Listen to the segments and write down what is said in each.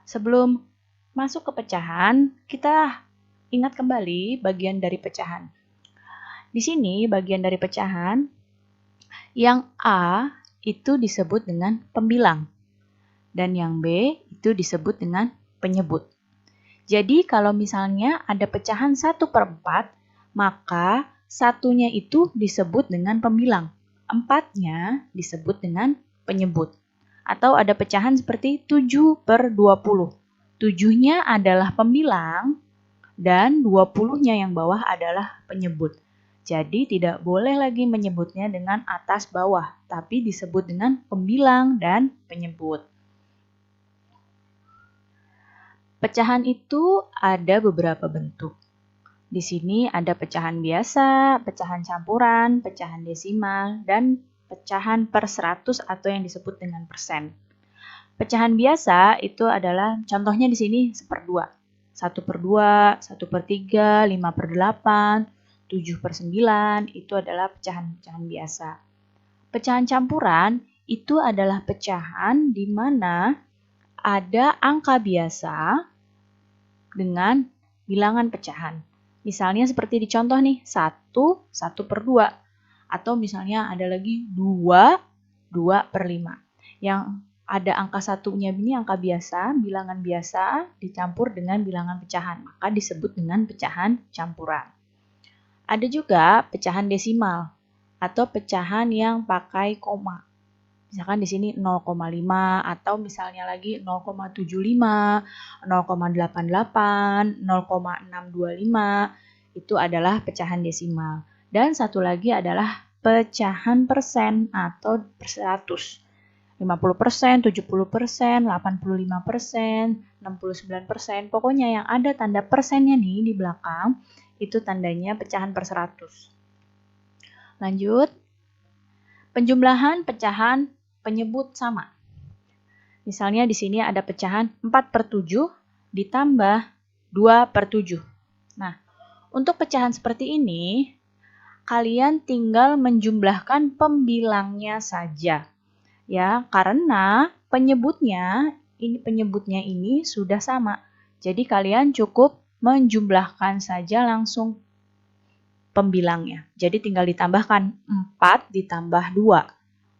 Sebelum masuk ke pecahan, kita ingat kembali bagian dari pecahan. Di sini bagian dari pecahan, yang A itu disebut dengan pembilang. Dan yang B itu disebut dengan penyebut. Jadi kalau misalnya ada pecahan 1/4, maka satunya itu disebut dengan pembilang. 4-nya disebut dengan penyebut. Atau ada pecahan seperti 7/20. 7-nya adalah pembilang dan 20-nya yang bawah adalah penyebut. Jadi tidak boleh lagi menyebutnya dengan atas bawah, tapi disebut dengan pembilang dan penyebut. Pecahan itu ada beberapa bentuk. Di sini ada pecahan biasa, pecahan campuran, pecahan desimal, dan pecahan per 100 atau yang disebut dengan persen. Pecahan biasa itu adalah contohnya di sini 1/2. 1/2, 1/3, 5/8, 7/9 itu adalah pecahan-pecahan biasa. Pecahan campuran itu adalah pecahan di mana ada angka biasa dengan bilangan pecahan. Misalnya seperti di contoh nih, 1/2. Atau misalnya ada lagi 2/5. Yang ada angka satunya ini angka biasa, bilangan biasa dicampur dengan bilangan pecahan. Maka disebut dengan pecahan campuran. Ada juga pecahan desimal atau pecahan yang pakai koma. Misalkan di sini 0,5 atau misalnya lagi 0,75, 0,88, 0,625 itu adalah pecahan desimal. Dan satu lagi adalah pecahan persen atau per 100. 50%, 70%, 85%, 69%. Pokoknya yang ada tanda persennya nih di belakang itu tandanya pecahan per 100. Lanjut. Penjumlahan pecahan penyebut sama. Misalnya di sini ada pecahan 4/7 ditambah 2/7. Nah, untuk pecahan seperti ini, kalian tinggal menjumlahkan pembilangnya saja. Ya, karena penyebutnya ini sudah sama. Jadi kalian cukup menjumlahkan saja langsung pembilangnya. Jadi tinggal ditambahkan 4 ditambah 2.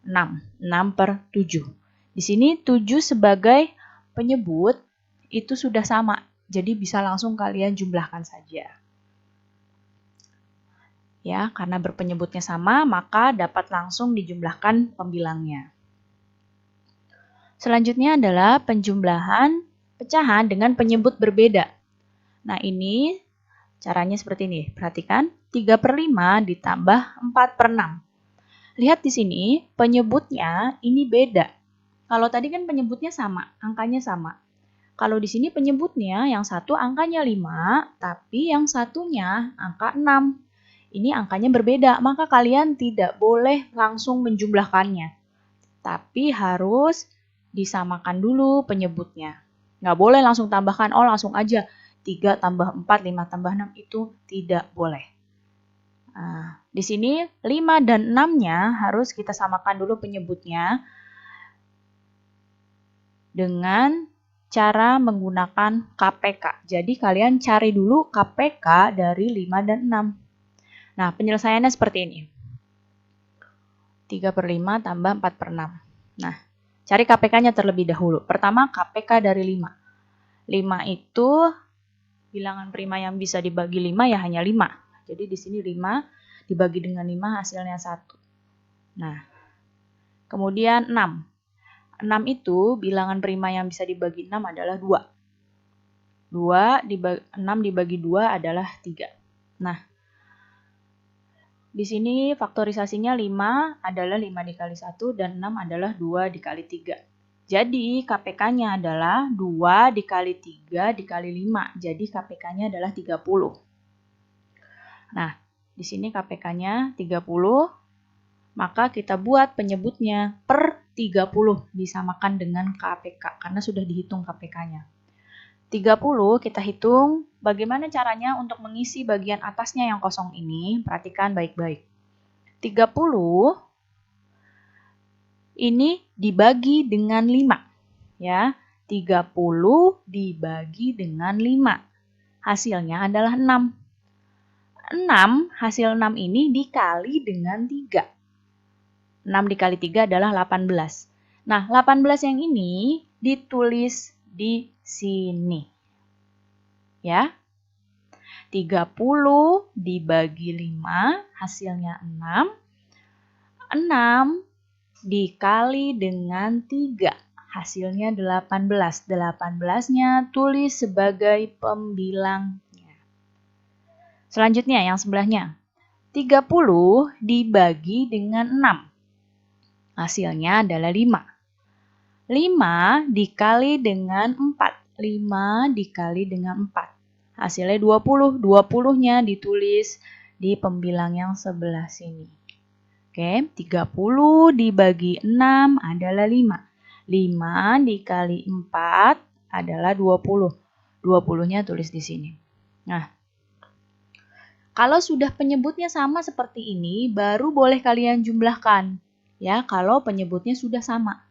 6/7. Di sini 7 sebagai penyebut itu sudah sama. Jadi bisa langsung kalian jumlahkan saja. Ya, karena berpenyebutnya sama, maka dapat langsung dijumlahkan pembilangnya. Selanjutnya adalah penjumlahan pecahan dengan penyebut berbeda. Nah, ini caranya seperti ini. Perhatikan, 3/5 ditambah 4/6. Lihat di sini, penyebutnya ini beda. Kalau tadi kan penyebutnya sama, angkanya sama. Kalau di sini penyebutnya yang satu angkanya 5, tapi yang satunya angka 6. Ini angkanya berbeda, maka kalian tidak boleh langsung menjumlahkannya. Tapi harus disamakan dulu penyebutnya. Nggak boleh langsung tambahkan, langsung aja 3 tambah 4, 5 tambah 6, itu tidak boleh. Nah, di sini 5 dan 6-nya harus kita samakan dulu penyebutnya dengan cara menggunakan KPK. Jadi kalian cari dulu KPK dari 5 dan 6. Nah, penyelesaiannya seperti ini. 3/5 tambah 4/6. Nah, cari KPK-nya terlebih dahulu. Pertama, KPK dari 5. 5 itu bilangan prima yang bisa dibagi 5 ya hanya 5. Jadi di sini 5 dibagi dengan 5 hasilnya 1. Nah, kemudian 6. 6 itu bilangan prima yang bisa dibagi 6 adalah 2. 6 dibagi 2 adalah 3. Nah, di sini faktorisasinya 5 adalah 5 dikali 1 dan 6 adalah 2 dikali 3. Jadi KPK-nya adalah 2 dikali 3 dikali 5. Jadi KPK-nya adalah 30. Nah, di sini KPK-nya 30. Maka kita buat penyebutnya per 30 disamakan dengan KPK karena sudah dihitung KPK-nya. 30 kita hitung bagaimana caranya untuk mengisi bagian atasnya yang kosong ini. Perhatikan baik-baik. 30 ini dibagi dengan 5. Ya. 30 dibagi dengan 5. Hasilnya adalah 6. 6, hasil 6 ini dikali dengan 3. 6 dikali 3 adalah 18. Nah, 18 yang ini ditulis di sini. Ya. 30 dibagi 5, hasilnya 6. 6 dikali dengan 3, hasilnya 18. 18-nya tulis sebagai pembilangnya. Selanjutnya yang sebelahnya. 30 dibagi dengan 6. Hasilnya adalah 5. 5 dikali dengan 4. 5 dikali dengan 4. Hasilnya 20. 20-nya ditulis di pembilang yang sebelah sini. Oke, 30 dibagi 6 adalah 5. 5 dikali 4 adalah 20. 20-nya tulis di sini. Nah, kalau sudah penyebutnya sama seperti ini, baru boleh kalian jumlahkan. Ya, kalau penyebutnya sudah sama.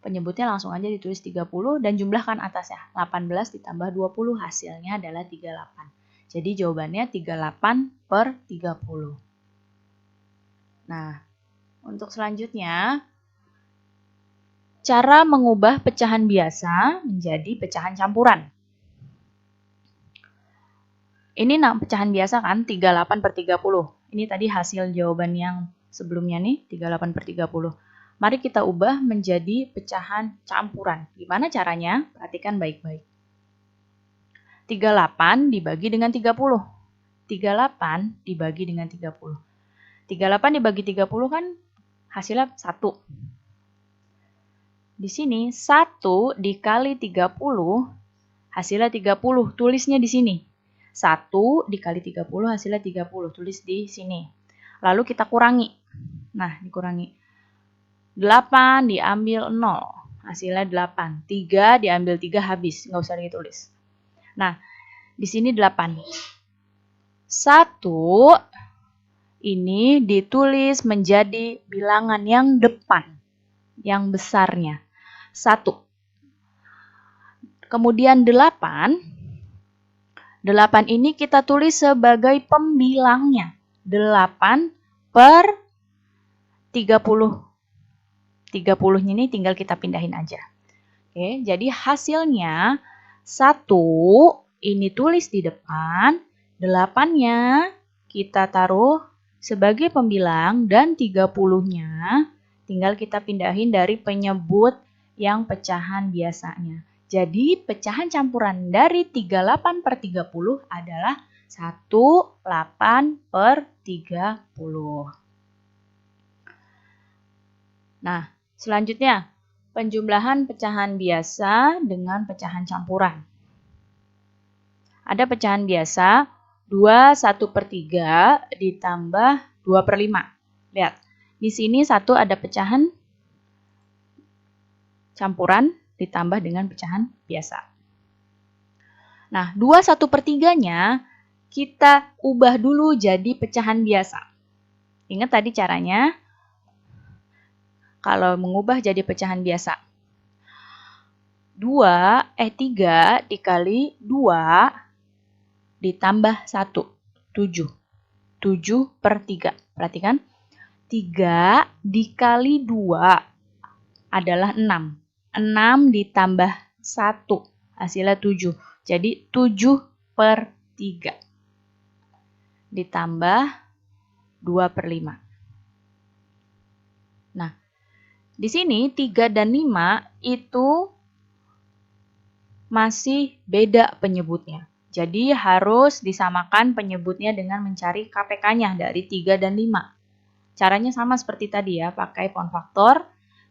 Penyebutnya langsung aja ditulis 30 dan jumlahkan atasnya. 18 ditambah 20 hasilnya adalah 38. Jadi jawabannya 38 per 30. Nah, untuk selanjutnya, cara mengubah pecahan biasa menjadi pecahan campuran. Ini pecahan biasa kan, 38 per 30. Ini tadi hasil jawaban yang sebelumnya nih, 38 per 30. Mari kita ubah menjadi pecahan campuran. Gimana caranya? Perhatikan baik-baik. 38 dibagi dengan 30. 38 dibagi dengan 30. 38 dibagi 30 kan hasilnya 1. Di sini 1 dikali 30 hasilnya 30. Tulisnya di sini. 1 dikali 30 hasilnya 30. Tulis di sini. Lalu kita kurangi. Nah, dikurangi. 8 diambil 0. Hasilnya 8. 3 diambil 3 habis. Nggak usah ditulis. Nah, di sini 8. 1 ini ditulis menjadi bilangan yang depan, yang besarnya. 1. Kemudian 8. 8 ini kita tulis sebagai pembilangnya. 8 per 30. 30-nya ini tinggal kita pindahin aja. Oke, jadi hasilnya 1 ini tulis di depan, 8-nya kita taruh sebagai pembilang dan 30-nya tinggal kita pindahin dari penyebut yang pecahan biasanya. Jadi pecahan campuran dari 38 per 30 adalah 18 per 30. Nah, selanjutnya penjumlahan pecahan biasa dengan pecahan campuran. Ada pecahan biasa 2 1 per 3 ditambah 2 per 5. Lihat, di sini 1 ada pecahan campuran ditambah dengan pecahan biasa. Nah, 2 1 per 3-nya kita ubah dulu jadi pecahan biasa. Ingat tadi caranya, kalau mengubah jadi pecahan biasa. 3 dikali 2 ditambah 1, 7. 7 per 3. Perhatikan, 3 dikali 2 adalah 6. 6 ditambah 1, hasilnya 7. Jadi 7 per 3. Ditambah 2 per 5. Nah, di sini 3 dan 5 itu masih beda penyebutnya. Jadi harus disamakan penyebutnya dengan mencari KPK-nya dari 3 dan 5. Caranya sama seperti tadi ya, pakai pound faktor.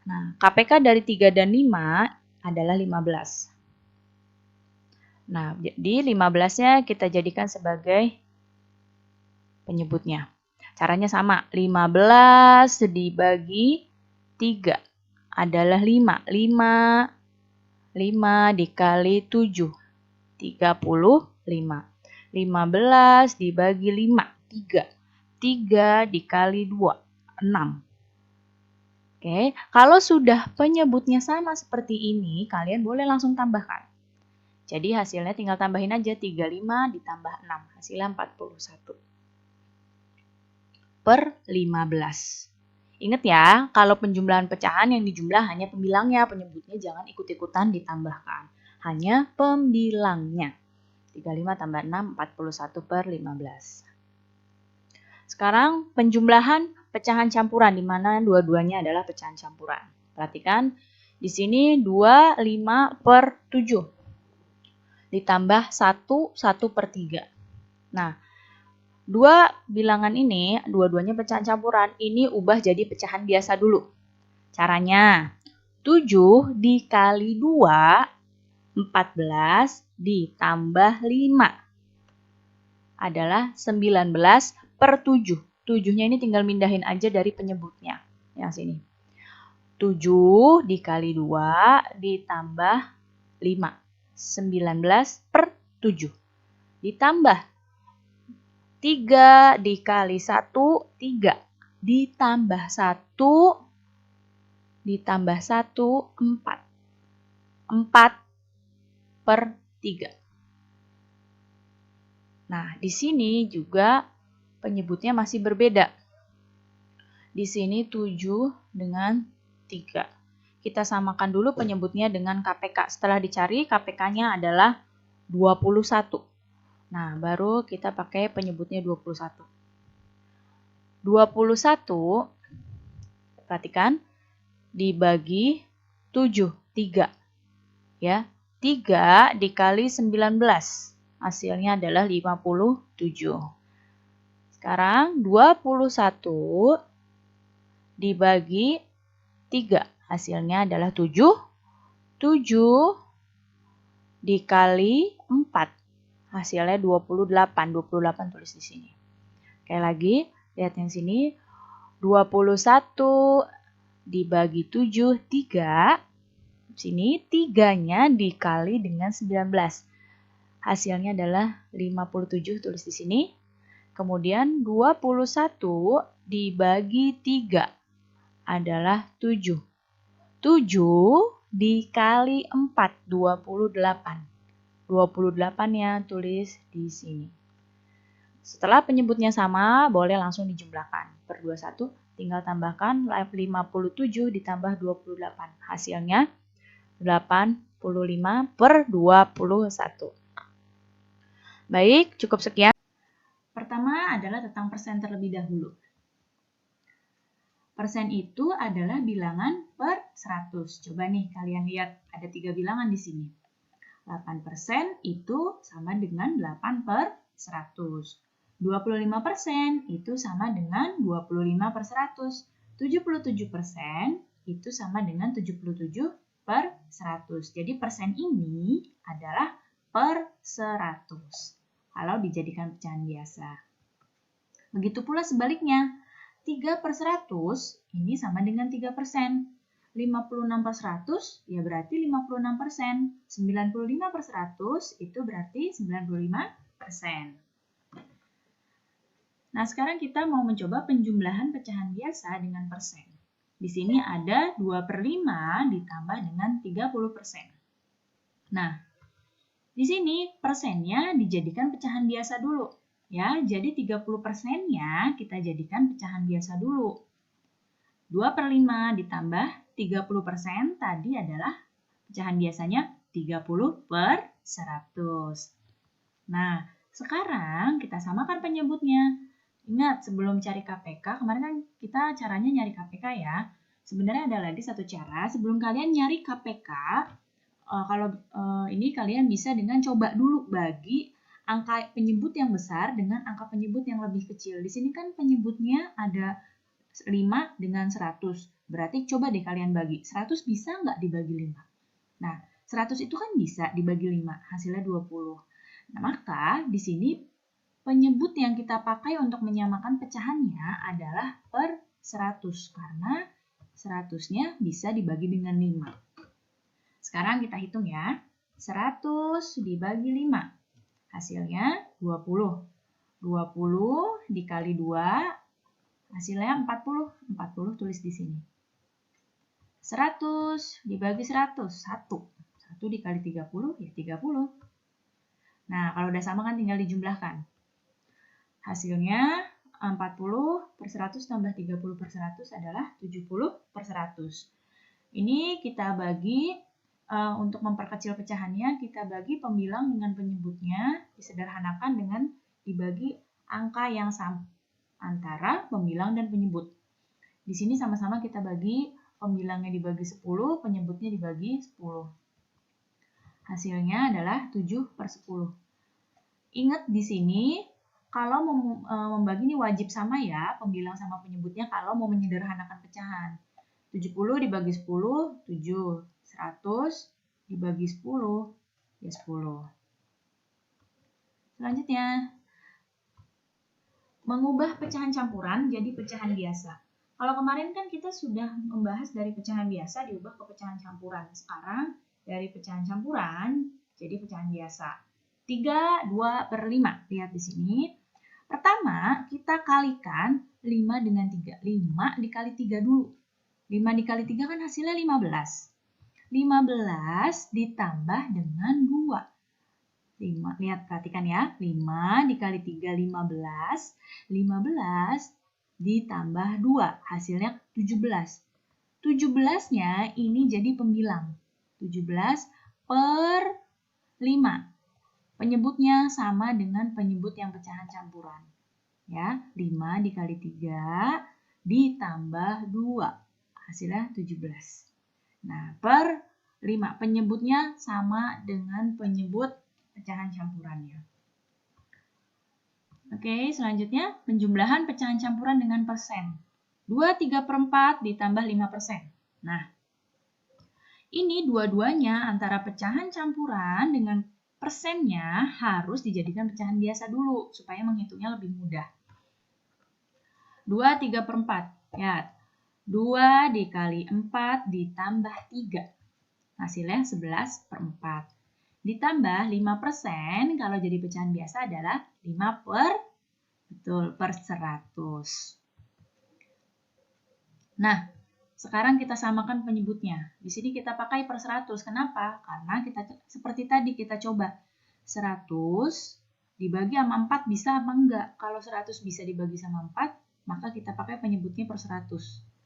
Nah, KPK dari 3 dan 5 adalah 15. Nah, jadi 15-nya kita jadikan sebagai penyebutnya. Caranya sama, 15 dibagi 3 adalah 5. 5 dikali 7, 35. 15 dibagi 5, 3. 3 dikali 2, 6. Oke, kalau sudah penyebutnya sama seperti ini, kalian boleh langsung tambahkan. Jadi hasilnya tinggal tambahin aja 35 ditambah 6, hasilnya 41 per 15. Ingat ya, kalau penjumlahan pecahan yang dijumlah hanya pembilangnya, penyebutnya jangan ikut-ikutan ditambahkan. Hanya pembilangnya. 35 tambah 6, 41 per 15. Sekarang penjumlahan pecahan campuran, di mana dua-duanya adalah pecahan campuran. Perhatikan, di sini 2, 5 per 7. Ditambah 1, 1 per 3. Nah, dua bilangan ini, dua-duanya pecahan campuran, ini ubah jadi pecahan biasa dulu. Caranya, 7 dikali 2, 14 ditambah 5 adalah 19 per 7. 7-nya ini tinggal mindahin aja dari penyebutnya. Yang sini. 7 dikali 2 ditambah 5. 19 per 7. Ditambah 3 dikali 1, 3. Ditambah 1, 4. 4 per 3. Nah, di sini juga penyebutnya masih berbeda. Di sini 7 dengan 3. Kita samakan dulu penyebutnya dengan KPK. Setelah dicari, KPK-nya adalah 21. Nah, baru kita pakai penyebutnya 21. 21, perhatikan, dibagi 7, 3. Ya, 3 dikali 19. Hasilnya adalah 57. Sekarang 21 dibagi 3. Hasilnya adalah 7. 7 dikali 4. Hasilnya 28. 28 tulis di sini. Sekali lagi, lihat yang sini. 21 dibagi 7, 3. Sini 3-nya dikali dengan 19. Hasilnya adalah 57, tulis di sini. Kemudian 21 dibagi 3 adalah 7. 7 dikali 4, 28. 28-nya tulis di sini. Setelah penyebutnya sama, boleh langsung dijumlahkan. Per 21 tinggal tambahkan 57 ditambah 28. Hasilnya 85 per 21. Baik, cukup sekian. Pertama adalah tentang persen terlebih dahulu. Persen itu adalah bilangan per 100. Coba nih kalian lihat, ada 3 bilangan di sini. 8% itu sama dengan 8 per 100. 25% itu sama dengan 25 per 100. 77% itu sama dengan 77 per 100. Jadi persen ini adalah per 100. Kalau dijadikan pecahan biasa. Begitu pula sebaliknya, 3 per 100 ini sama dengan 3%. 56 per 100 ya berarti 56%. 95 per 100 itu berarti 95%. Nah, sekarang kita mau mencoba penjumlahan pecahan biasa dengan persen. Di sini ada 2 per 5 ditambah dengan 30%. Nah, di sini persennya dijadikan pecahan biasa dulu. Ya, jadi 30%-nya kita jadikan pecahan biasa dulu. 2 per 5 ditambah 30% tadi adalah pecahan biasanya 30 per 100. Nah, sekarang kita samakan penyebutnya. Ingat, sebelum cari KPK, kemarin kan kita caranya nyari KPK ya. Sebenarnya ada lagi satu cara, sebelum kalian nyari KPK, ini kalian bisa dengan coba dulu bagi angka penyebut yang besar dengan angka penyebut yang lebih kecil. Di sini kan penyebutnya ada 5 dengan 100. Berarti coba deh kalian bagi. 100 bisa nggak dibagi 5? Nah, 100 itu kan bisa dibagi 5, hasilnya 20. Nah, maka di sini penyebut yang kita pakai untuk menyamakan pecahannya adalah per 100. Karena 100-nya bisa dibagi dengan 5. Sekarang kita hitung ya. 100 dibagi 5. Hasilnya 20. 20 dikali 2, hasilnya 40. 40 tulis di sini. 100 dibagi 100, 1. 1 dikali 30 ya 30. Nah, kalau udah sama kan tinggal dijumlahkan. Hasilnya 40 per 100 tambah 30 per 100 adalah 70 per 100. Ini kita bagi, untuk memperkecil pecahannya, kita bagi pembilang dengan penyebutnya, disederhanakan dengan dibagi angka yang sama antara pembilang dan penyebut. Di sini sama-sama kita bagi, pembilangnya dibagi 10, penyebutnya dibagi 10. Hasilnya adalah 7 per 10. Ingat di sini, kalau membagi ini wajib sama ya, pembilang sama penyebutnya kalau mau menyederhanakan pecahan. 70 dibagi 10, 7. 100 dibagi 10, ya 10. Selanjutnya, mengubah pecahan campuran jadi pecahan biasa. Kalau kemarin kan kita sudah membahas dari pecahan biasa diubah ke pecahan campuran. Sekarang dari pecahan campuran jadi pecahan biasa. 3, 2 per 5. Lihat di sini. Pertama, kita kalikan 5 dengan 3. 5 dikali 3 dulu. 5 dikali 3 kan hasilnya 15. 15 ditambah dengan 2. 5, lihat perhatikan ya. 5 dikali 3, 15. 15 ditambah 2, hasilnya 17. 17-nya ini jadi pembilang. 17 per 5. Penyebutnya sama dengan penyebut yang pecahan campuran. Ya, 5 dikali 3 ditambah 2. Hasilnya 17. Nah, per 5. Penyebutnya sama dengan penyebut pecahan campurannya. Oke, selanjutnya penjumlahan pecahan campuran dengan persen. 2, 3 per 4 ditambah 5%. Nah, ini dua-duanya antara pecahan campuran dengan persennya harus dijadikan pecahan biasa dulu supaya menghitungnya lebih mudah. 2, 3 per 4. Lihat, 2 dikali 4 ditambah 3. Hasilnya 11 per 4. Ditambah 5%, kalau jadi pecahan biasa adalah 5 per 100. Nah, sekarang kita samakan penyebutnya. Di sini kita pakai per 100. Kenapa? Karena kita seperti tadi kita coba 100 dibagi sama 4 bisa apa enggak? Kalau 100 bisa dibagi sama 4, maka kita pakai penyebutnya per 100.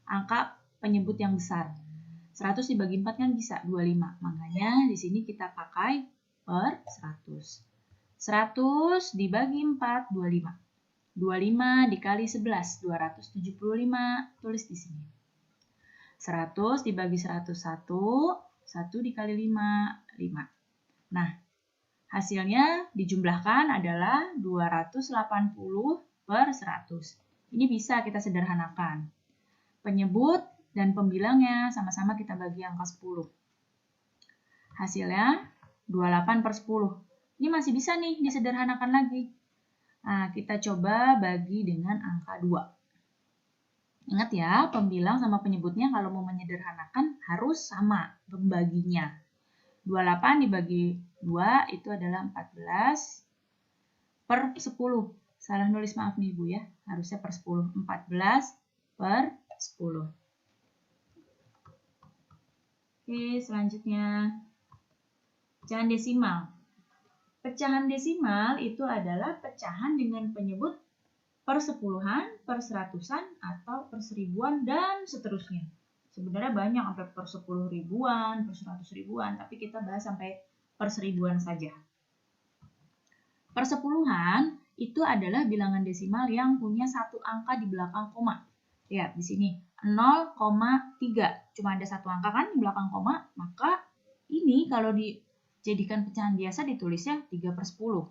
Angka penyebut yang besar. 100 dibagi 4 kan bisa 25. Makanya di sini kita pakai per 100. 100 dibagi 4, 25. 25 dikali 11, 275. Tulis di sini. 100 dibagi 101, 1 dikali 5, 5. Nah, hasilnya dijumlahkan adalah 280 per 100. Ini bisa kita sederhanakan. Penyebut dan pembilangnya sama-sama kita bagi angka 10. Hasilnya 28 per 10. Ini masih bisa nih disederhanakan lagi. Nah, kita coba bagi dengan angka 2. Ingat ya, pembilang sama penyebutnya kalau mau menyederhanakan harus sama pembaginya. 28 dibagi 2 itu adalah 14 per 10. Salah nulis, maaf nih Ibu ya. Harusnya per 10. 14 per 10. Oke, selanjutnya pecahan desimal. Pecahan desimal itu adalah pecahan dengan penyebut per sepuluhan, per seratusan, atau per seribuan, dan seterusnya. Sebenarnya banyak sampai per 10 ribuan, per 100 ribuan, tapi kita bahas sampai per seribuan saja. Per sepuluhan itu adalah bilangan desimal yang punya satu angka di belakang koma. Lihat di sini, 0,3. Cuma ada satu angka kan di belakang koma, maka ini kalau dijadikan pecahan biasa ditulisnya 3 per 10.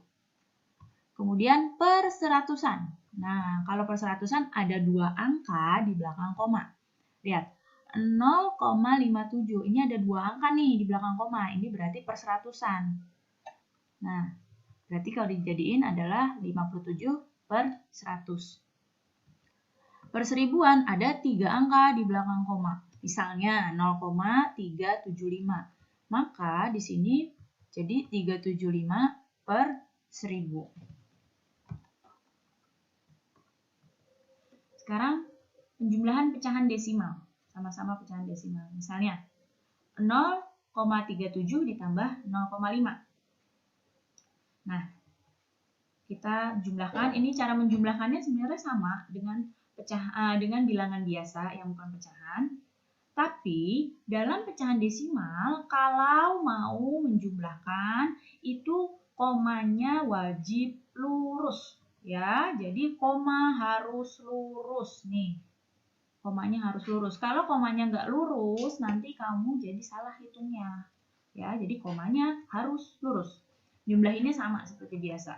Kemudian per seratusan. Nah, kalau per seratusan ada dua angka di belakang koma. Lihat, 0,57. Ini ada dua angka nih di belakang koma. Ini berarti per seratusan. Nah, berarti kalau dijadiin adalah 57 per 100. Per seribuan ada 3 angka di belakang koma. Misalnya 0,375. Maka di sini jadi 375 per 1000. Sekarang penjumlahan pecahan desimal. sama-sama pecahan desimal. Misalnya 0,37 ditambah 0,5. Nah, kita jumlahkan. Ini cara menjumlahkannya sebenarnya sama dengan dengan bilangan biasa yang bukan pecahan. Tapi dalam pecahan desimal, kalau mau menjumlahkan itu komanya wajib lurus ya. Jadi koma harus lurus nih. Komanya harus lurus. Kalau komanya nggak lurus, nanti kamu jadi salah hitungnya. Ya, jadi komanya harus lurus. Jumlahinnya sama seperti biasa.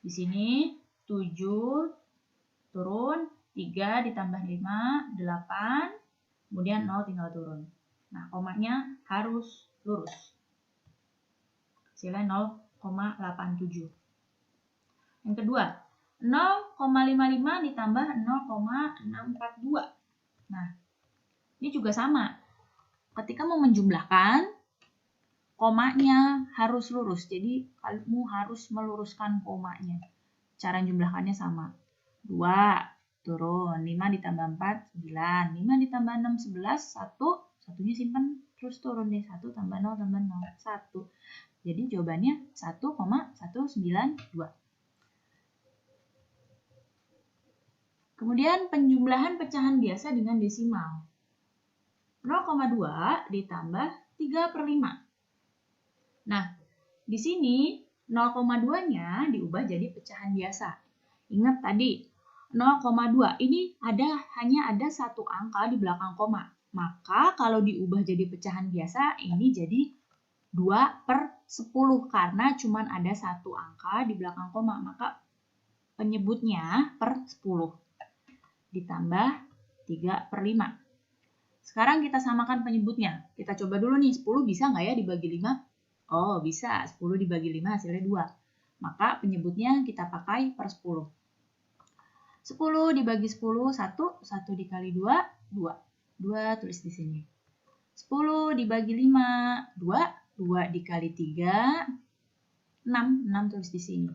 Di sini 7 turun, 3 ditambah 5, 8, kemudian 0 tinggal turun. Nah, komanya harus lurus. Hasilnya 0,87. Yang kedua, 0,55 ditambah 0,642. Nah, ini juga sama. Ketika mau menjumlahkan, komanya harus lurus. Jadi, kamu harus meluruskan komanya. Cara menjumlahkannya sama. 2 turun, 5 ditambah 4, 9. 5 ditambah 6, 11, 1. Satunya simpan, terus turun deh. 1 tambah 0 tambah 0, 1. Jadi jawabannya 1,192. Kemudian penjumlahan pecahan biasa dengan desimal. 0,2 ditambah 3/5. Nah, di sini 0,2-nya diubah jadi pecahan biasa. Ingat tadi, 0,2 ini hanya ada satu angka di belakang koma. Maka kalau diubah jadi pecahan biasa, ini jadi 2/10 karena cuma ada satu angka di belakang koma. Maka penyebutnya per 10. Ditambah 3/5. Sekarang kita samakan penyebutnya. Kita coba dulu nih, 10 bisa nggak ya dibagi 5? Oh, bisa. 10 dibagi 5 hasilnya 2. Maka penyebutnya kita pakai per 10. 10 dibagi 10, 1. 1 dikali 2, 2. 2 tulis di sini. 10 dibagi 5, 2. 2 dikali 3, 6. 6 tulis di sini.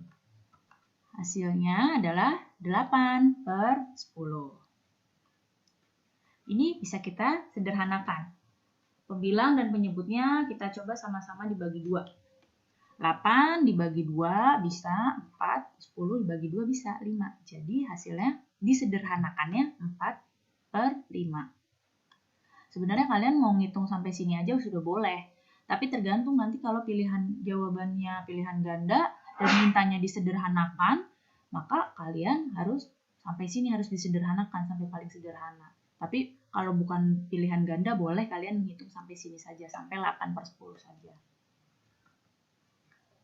Hasilnya adalah 8/10. Ini bisa kita sederhanakan. Pembilang dan penyebutnya kita coba sama-sama dibagi 2. 8 dibagi 2 bisa 4, 10 dibagi 2 bisa 5. Jadi hasilnya disederhanakannya 4/5. Sebenarnya kalian mau ngitung sampai sini aja sudah boleh. Tapi tergantung nanti kalau pilihan jawabannya pilihan ganda dan mintanya disederhanakan, maka kalian harus sampai sini harus disederhanakan sampai paling sederhana. Tapi kalau bukan pilihan ganda boleh kalian menghitung sampai sini saja, sampai 8/10 saja.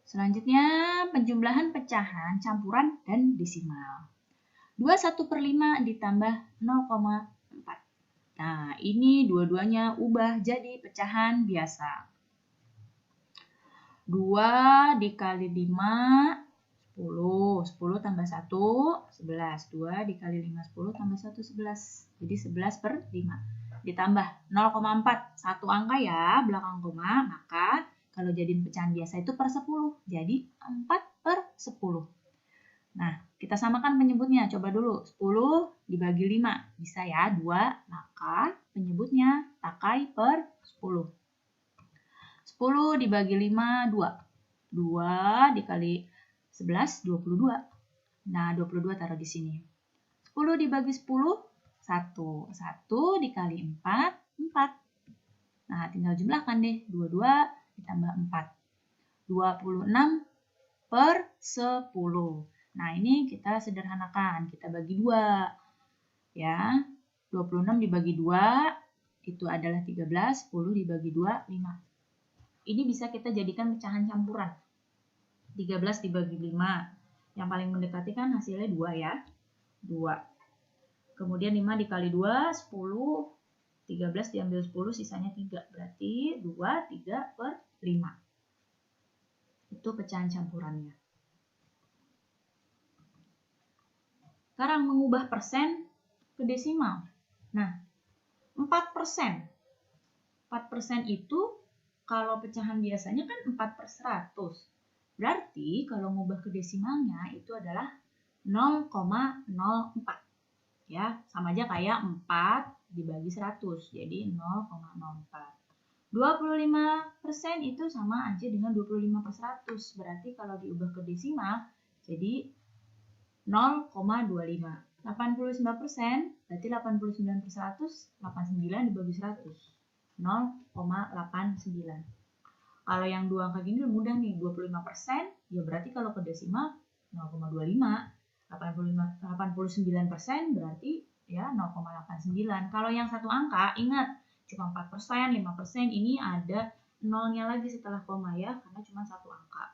Selanjutnya penjumlahan pecahan, campuran, dan desimal. 21/5 ditambah 0,4. Nah, ini dua-duanya ubah jadi pecahan biasa. 2 dikali 5, 10. 10 tambah 1, 11. 2 dikali 5, 10 tambah 1, 11. Jadi 11/5. Ditambah 0,4. Satu angka ya, belakang koma. Maka kalau jadiin pecahan biasa itu per 10. Jadi 4/10. Nah, kita samakan penyebutnya. Coba dulu. 10 dibagi 5. Bisa ya, 2. Maka penyebutnya pakai per 10. 10 dibagi 5, 2. 2 dikali 11, 22. Nah, 22 taruh di sini. 10 dibagi 10, 1. 1 dikali 4, 4. Nah, tinggal jumlahkan deh. 22 ditambah 4. 26/10. Nah, ini kita sederhanakan. Kita bagi 2. Ya, 26 dibagi 2, itu adalah 13. 10 dibagi 2, 5. Ini bisa kita jadikan pecahan campuran. 13 dibagi 5. Yang paling mendekati kan hasilnya 2 ya. 2. Kemudian 5 dikali 2, 10. 13 diambil 10, sisanya 3. Berarti 2, 3/5. Itu pecahan campurannya. Sekarang mengubah persen ke desimal. Nah, 4%. 4% itu kalau pecahan biasanya kan 4/100. Berarti kalau mengubah ke desimalnya itu adalah 0,04. Ya, sama aja kayak 4 dibagi 100, jadi 0,04. 25% itu sama aja dengan 25/100. Berarti kalau diubah ke desimal, jadi 0,25. 89% berarti 89/100, 89 dibagi 100. 0,89. Kalau yang dua angka gini mudah nih, 25%, ya berarti kalau ke desimal 0,25. 89% berarti ya 0,89. Kalau yang satu angka, ingat cuma 4%, 5%, ini ada nolnya lagi setelah koma ya, karena cuma satu angka.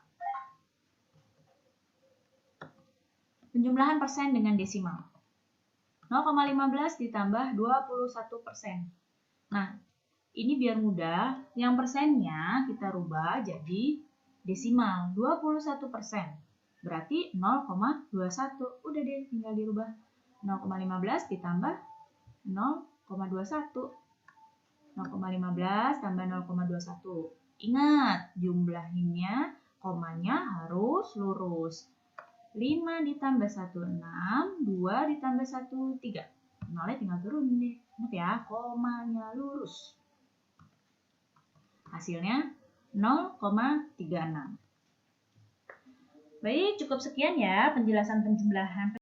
Penjumlahan persen dengan desimal. 0,15 ditambah 21%. Nah, ini biar mudah, yang persennya kita rubah jadi desimal, 21%. Berarti 0,21. Udah deh, tinggal dirubah. 0,15 ditambah 0,21. 0,15 tambah 0,21. Ingat, jumlahinnya, komanya harus lurus. 5 ditambah 1, 6. 2 ditambah 1, 3. Nolnya tinggal turun deh. Ingat ya, komanya lurus. Hasilnya 0,36. Baik, cukup sekian ya penjelasan penjumlahan